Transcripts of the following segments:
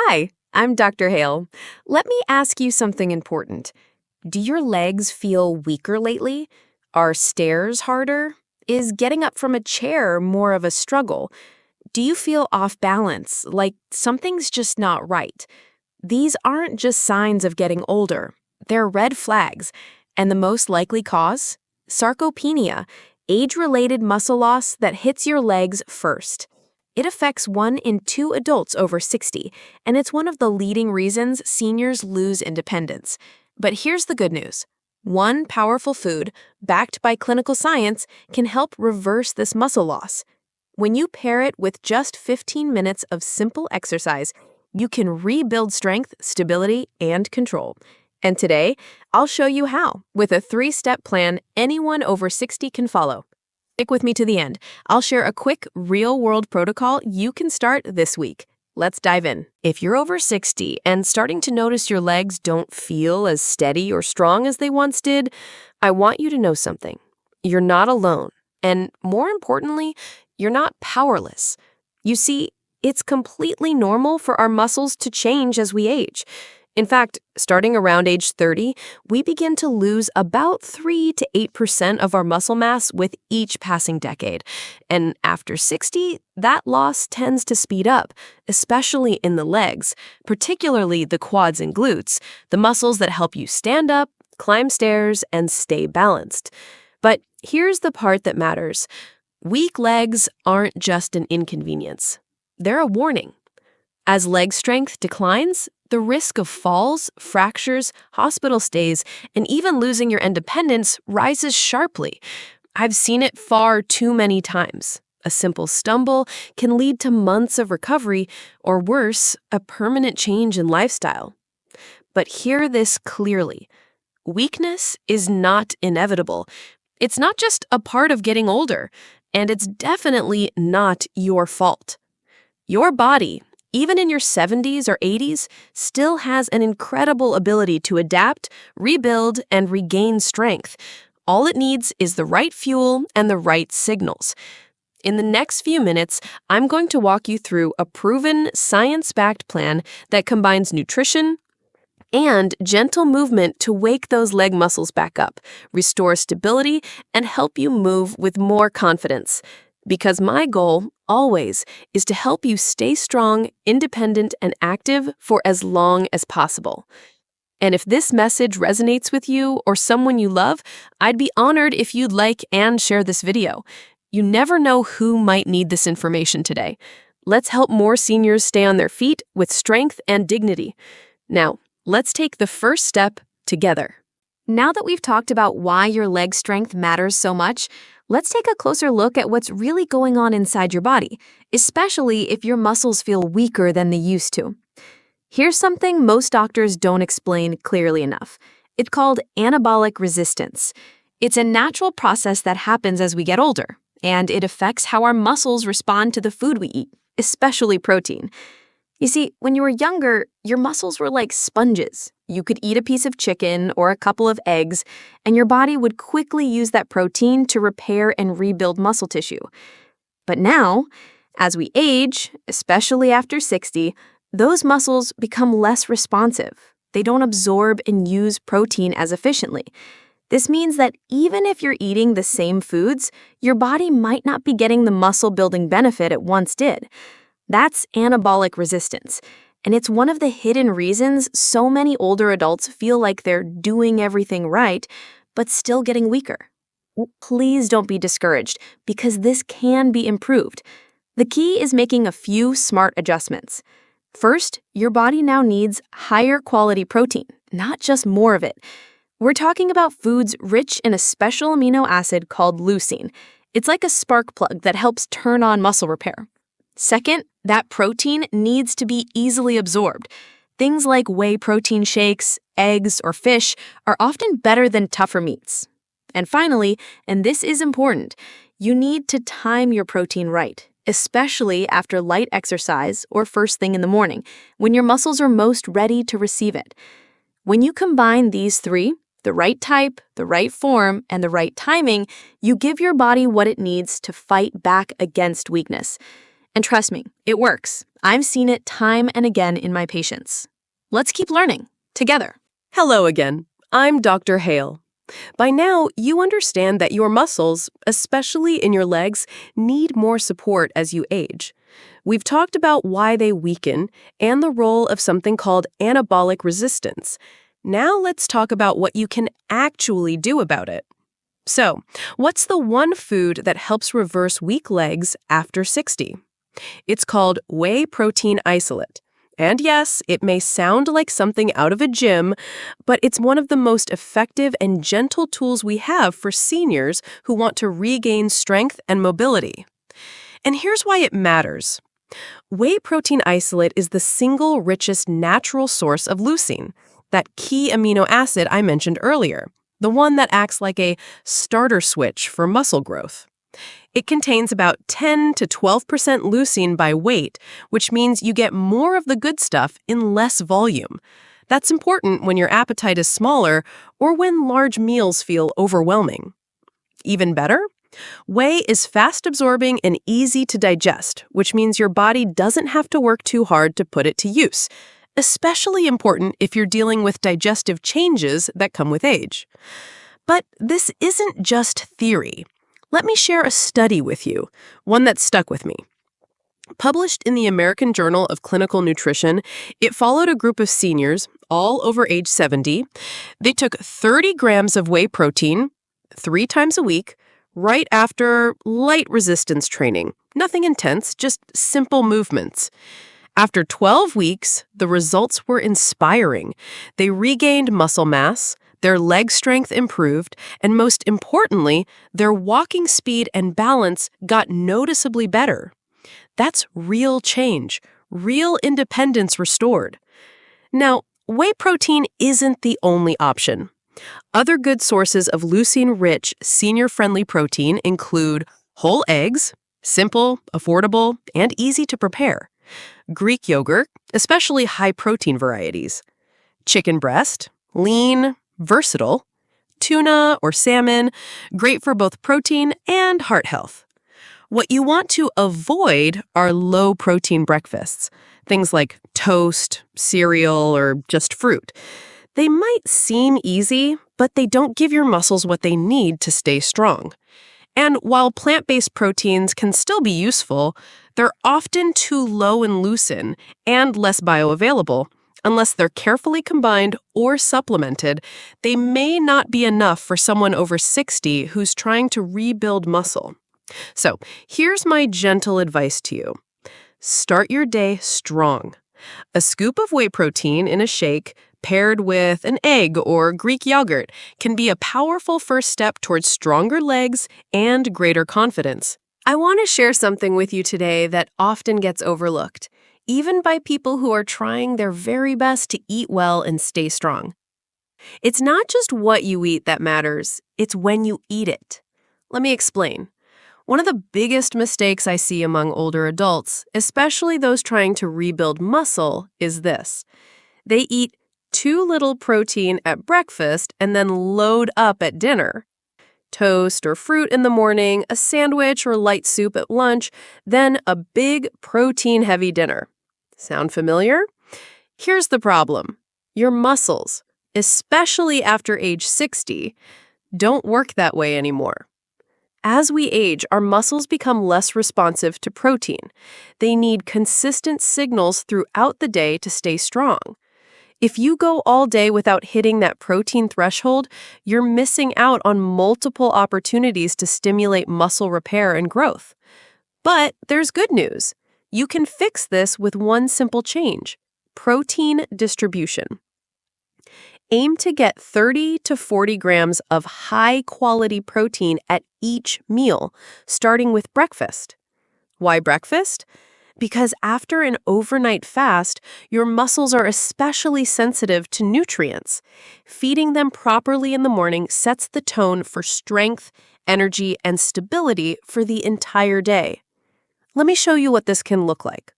Hi, I'm Dr. Hale. Let me ask you something important. Do your legs feel weaker lately? Are stairs harder? Is getting up from a chair more of a struggle? Do you feel off balance, like something's just not right? These aren't just signs of getting older. They're red flags. And the most likely cause? Sarcopenia, age-related muscle loss that hits your legs first. It affects 1 in 2 adults over 60, and it's one of the leading reasons seniors lose independence. But here's the good news. One powerful food, backed by clinical science, can help reverse this muscle loss. When you pair it with just 15 minutes of simple exercise, you can rebuild strength, stability, and control. And today, I'll show you how, with a 3-step plan anyone over 60 can follow. Stick with me to the end. I'll share a quick, real-world protocol you can start this week. Let's dive in. If you're over 60 and starting to notice your legs don't feel as steady or strong as they once did, I want you to know something. You're not alone. And more importantly, you're not powerless. You see, it's completely normal for our muscles to change as we age. In fact, starting around age 30, we begin to lose about 3 to 8% of our muscle mass with each passing decade. And after 60, that loss tends to speed up, especially in the legs, particularly the quads and glutes, the muscles that help you stand up, climb stairs, and stay balanced. But here's the part that matters. Weak legs aren't just an inconvenience. They're a warning. As leg strength declines, the risk of falls, fractures, hospital stays, and even losing your independence rises sharply. I've seen it far too many times. A simple stumble can lead to months of recovery, or worse, a permanent change in lifestyle. But hear this clearly. Weakness is not inevitable. It's not just a part of getting older, and it's definitely not your fault. Your body, even in your 70s or 80s, still has an incredible ability to adapt, rebuild, and regain strength. All it needs is the right fuel and the right signals. In the next few minutes, I'm going to walk you through a proven, science-backed plan that combines nutrition and gentle movement to wake those leg muscles back up, restore stability, and help you move with more confidence. Because my goal, always, is to help you stay strong, independent, and active for as long as possible. And if this message resonates with you or someone you love, I'd be honored if you'd like and share this video. You never know who might need this information today. Let's help more seniors stay on their feet with strength and dignity. Now, let's take the first step together. Now that we've talked about why your leg strength matters so much, let's take a closer look at what's really going on inside your body, especially if your muscles feel weaker than they used to. Here's something most doctors don't explain clearly enough. It's called anabolic resistance. It's a natural process that happens as we get older, and it affects how our muscles respond to the food we eat, especially protein. You see, when you were younger, your muscles were like sponges. You could eat a piece of chicken or a couple of eggs, and your body would quickly use that protein to repair and rebuild muscle tissue. But now, as we age, especially after 60, those muscles become less responsive. They don't absorb and use protein as efficiently. This means that even if you're eating the same foods, your body might not be getting the muscle-building benefit it once did. That's anabolic resistance, and it's one of the hidden reasons so many older adults feel like they're doing everything right, but still getting weaker. Please don't be discouraged, because this can be improved. The key is making a few smart adjustments. First, your body now needs higher quality protein, not just more of it. We're talking about foods rich in a special amino acid called leucine. It's like a spark plug that helps turn on muscle repair. Second, that protein needs to be easily absorbed. Things like whey protein shakes, eggs, or fish are often better than tougher meats. And finally, and this is important, you need to time your protein right, especially after light exercise or first thing in the morning, when your muscles are most ready to receive it. When you combine these three, the right type, the right form, and the right timing, you give your body what it needs to fight back against weakness. And trust me, it works. I've seen it time and again in my patients. Let's keep learning together. Hello again. I'm Dr. Hale. By now, you understand that your muscles, especially in your legs, need more support as you age. We've talked about why they weaken and the role of something called anabolic resistance. Now let's talk about what you can actually do about it. So, what's the one food that helps reverse weak legs after 60? It's called whey protein isolate. And yes, it may sound like something out of a gym, but it's one of the most effective and gentle tools we have for seniors who want to regain strength and mobility. And here's why it matters. Whey protein isolate is the single richest natural source of leucine, that key amino acid I mentioned earlier, the one that acts like a starter switch for muscle growth. It contains about 10 to 12% leucine by weight, which means you get more of the good stuff in less volume. That's important when your appetite is smaller or when large meals feel overwhelming. Even better, whey is fast-absorbing and easy to digest, which means your body doesn't have to work too hard to put it to use, especially important if you're dealing with digestive changes that come with age. But this isn't just theory. Let me share a study with you, one that stuck with me. Published in the American Journal of Clinical Nutrition, it followed a group of seniors, all over age 70. They took 30 grams of whey protein 3 times a week, right after light resistance training. Nothing intense, just simple movements. After 12 weeks, the results were inspiring. They regained muscle mass, their leg strength improved, and most importantly, their walking speed and balance got noticeably better. That's real change, real independence restored. Now, whey protein isn't the only option. Other good sources of leucine-rich, senior-friendly protein include whole eggs, simple, affordable, and easy to prepare; Greek yogurt, especially high-protein varieties; chicken breast, lean, versatile; tuna or salmon, great for both protein and heart health. What you want to avoid are low-protein breakfasts, things like toast, cereal, or just fruit. They might seem easy, but they don't give your muscles what they need to stay strong. And while plant-based proteins can still be useful, they're often too low in leucine and less bioavailable. Unless they're carefully combined or supplemented, they may not be enough for someone over 60 who's trying to rebuild muscle. So, here's my gentle advice to you. Start your day strong. A scoop of whey protein in a shake, paired with an egg or Greek yogurt, can be a powerful first step towards stronger legs and greater confidence. I want to share something with you today that often gets overlooked, even by people who are trying their very best to eat well and stay strong. It's not just what you eat that matters, it's when you eat it. Let me explain. One of the biggest mistakes I see among older adults, especially those trying to rebuild muscle, is this. They eat too little protein at breakfast and then load up at dinner. Toast or fruit in the morning, a sandwich or light soup at lunch, then a big protein-heavy dinner. Sound familiar? Here's the problem. Your muscles, especially after age 60, don't work that way anymore. As we age, our muscles become less responsive to protein. They need consistent signals throughout the day to stay strong. If you go all day without hitting that protein threshold, you're missing out on multiple opportunities to stimulate muscle repair and growth. But there's good news. You can fix this with one simple change: protein distribution. Aim to get 30 to 40 grams of high-quality protein at each meal, starting with breakfast. Why breakfast? Because after an overnight fast, your muscles are especially sensitive to nutrients. Feeding them properly in the morning sets the tone for strength, energy, and stability for the entire day. Let me show you what this can look like.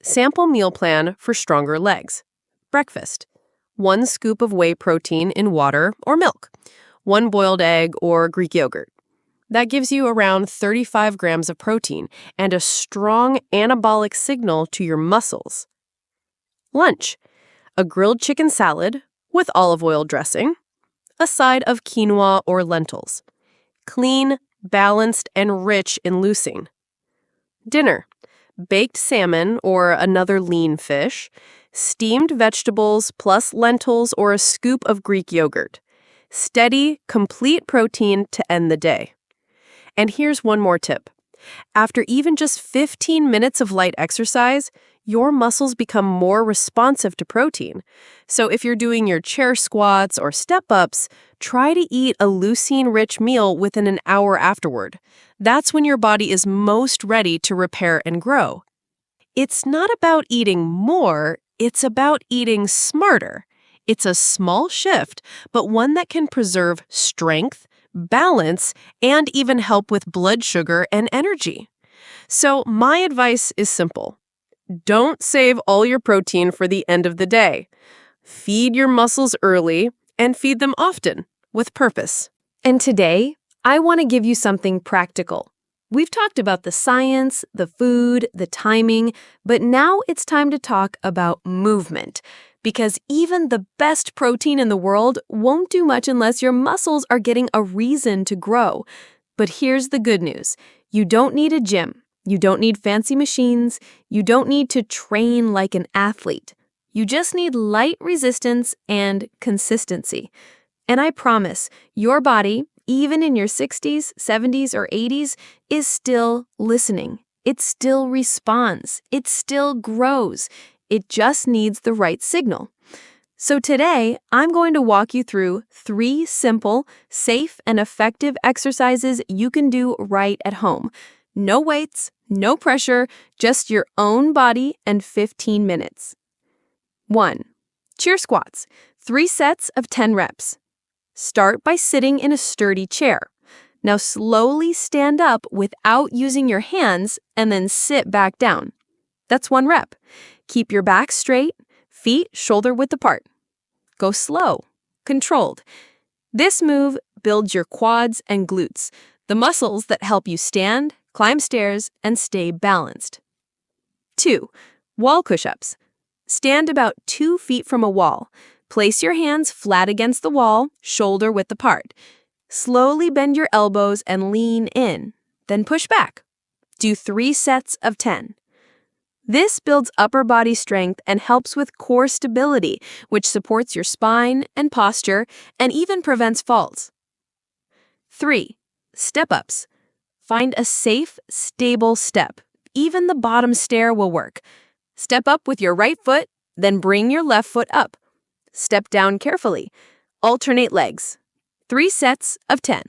Sample meal plan for stronger legs. Breakfast: 1 scoop of whey protein in water or milk, 1 boiled egg or Greek yogurt. That gives you around 35 grams of protein and a strong anabolic signal to your muscles. Lunch: a grilled chicken salad with olive oil dressing, a side of quinoa or lentils. Clean, balanced, and rich in leucine. Dinner: baked salmon or another lean fish, steamed vegetables plus lentils or a scoop of Greek yogurt. Steady, complete protein to end the day. And here's one more tip. After even just 15 minutes of light exercise, your muscles become more responsive to protein. So if you're doing your chair squats or step-ups, try to eat a leucine-rich meal within an hour afterward. That's when your body is most ready to repair and grow. It's not about eating more, it's about eating smarter. It's a small shift, but one that can preserve strength, balance, and even help with blood sugar and energy. So my advice is simple. Don't save all your protein for the end of the day. Feed your muscles early and feed them often, with purpose. And today, I want to give you something practical. We've talked about the science, the food, the timing, but now it's time to talk about movement. Because even the best protein in the world won't do much unless your muscles are getting a reason to grow. But here's the good news. You don't need a gym. You don't need fancy machines. You don't need to train like an athlete. You just need light resistance and consistency. And I promise, your body, even in your 60s, 70s, or 80s, is still listening. It still responds. It still grows. It just needs the right signal. So today, I'm going to walk you through 3 simple, safe, and effective exercises you can do right at home. No weights, no pressure, just your own body and 15 minutes. 1. Chair squats, 3 sets of 10 reps. Start by sitting in a sturdy chair. Now slowly stand up without using your hands and then sit back down. That's 1 rep. Keep your back straight, feet shoulder-width apart. Go slow, controlled. This move builds your quads and glutes, the muscles that help you stand, climb stairs, and stay balanced. 2. Wall push-ups. Stand about 2 feet from a wall. Place your hands flat against the wall, shoulder-width apart. Slowly bend your elbows and lean in, then push back. Do 3 sets of 10. This builds upper body strength and helps with core stability, which supports your spine and posture and even prevents falls. 3. Step-ups. Find a safe, stable step. Even the bottom stair will work. Step up with your right foot, then bring your left foot up. Step down carefully. Alternate legs. 3 sets of 10.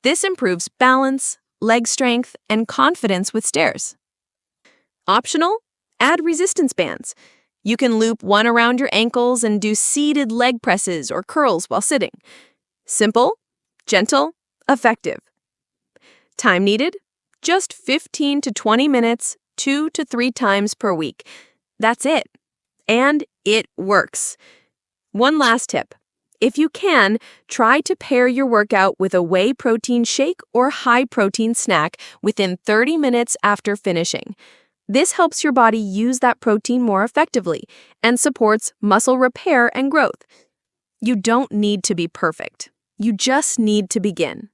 This improves balance, leg strength, and confidence with stairs. Optional, add resistance bands. You can loop one around your ankles and do seated leg presses or curls while sitting. Simple, gentle, effective. Time needed? Just 15 to 20 minutes, 2 to 3 times per week. That's it. And it works. One last tip. If you can, try to pair your workout with a whey protein shake or high-protein snack within 30 minutes after finishing. This helps your body use that protein more effectively and supports muscle repair and growth. You don't need to be perfect. You just need to begin.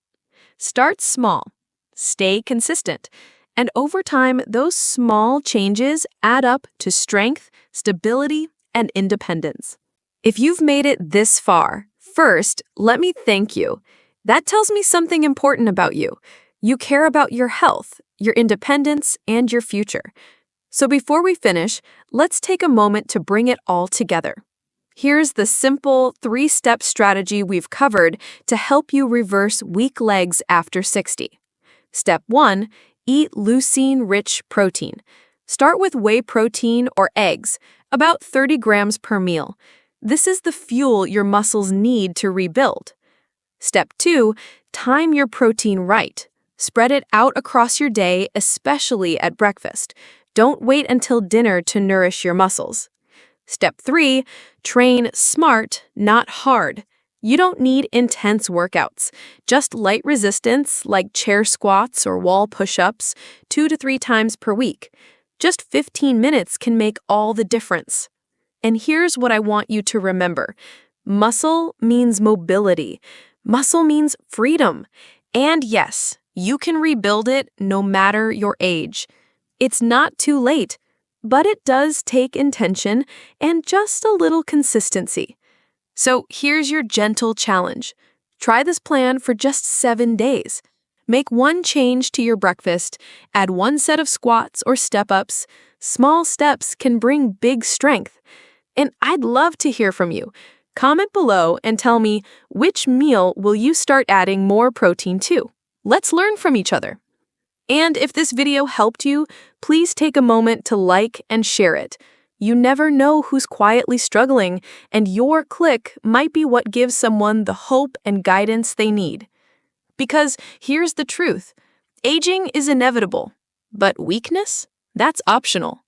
Start small. Stay consistent. And over time, those small changes add up to strength, stability, and independence. If you've made it this far, first, let me thank you. That tells me something important about you. You care about your health, your independence, and your future. So before we finish, let's take a moment to bring it all together. Here's the simple 3-step strategy we've covered to help you reverse weak legs after 60. Step 1, eat leucine-rich protein. Start with whey protein or eggs, about 30 grams per meal. This is the fuel your muscles need to rebuild. Step 2, time your protein right. Spread it out across your day, especially at breakfast. Don't wait until dinner to nourish your muscles. Step 3, train smart, not hard. You don't need intense workouts, just light resistance like chair squats or wall push-ups 2 to 3 times per week. Just 15 minutes can make all the difference. And here's what I want you to remember. Muscle means mobility. Muscle means freedom. And yes, you can rebuild it no matter your age. It's not too late, but it does take intention and just a little consistency. So here's your gentle challenge. Try this plan for just 7 days. Make one change to your breakfast, add 1 set of squats or step-ups. Small steps can bring big strength. And I'd love to hear from you. Comment below and tell me, which meal will you start adding more protein to? Let's learn from each other. And if this video helped you, please take a moment to like and share it. You never know who's quietly struggling, and your click might be what gives someone the hope and guidance they need. Because here's the truth. Aging is inevitable, but weakness? That's optional.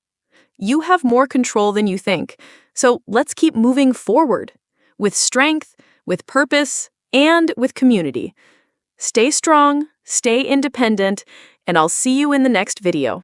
You have more control than you think, so let's keep moving forward. With strength, with purpose, and with community. Stay strong, stay independent, and I'll see you in the next video.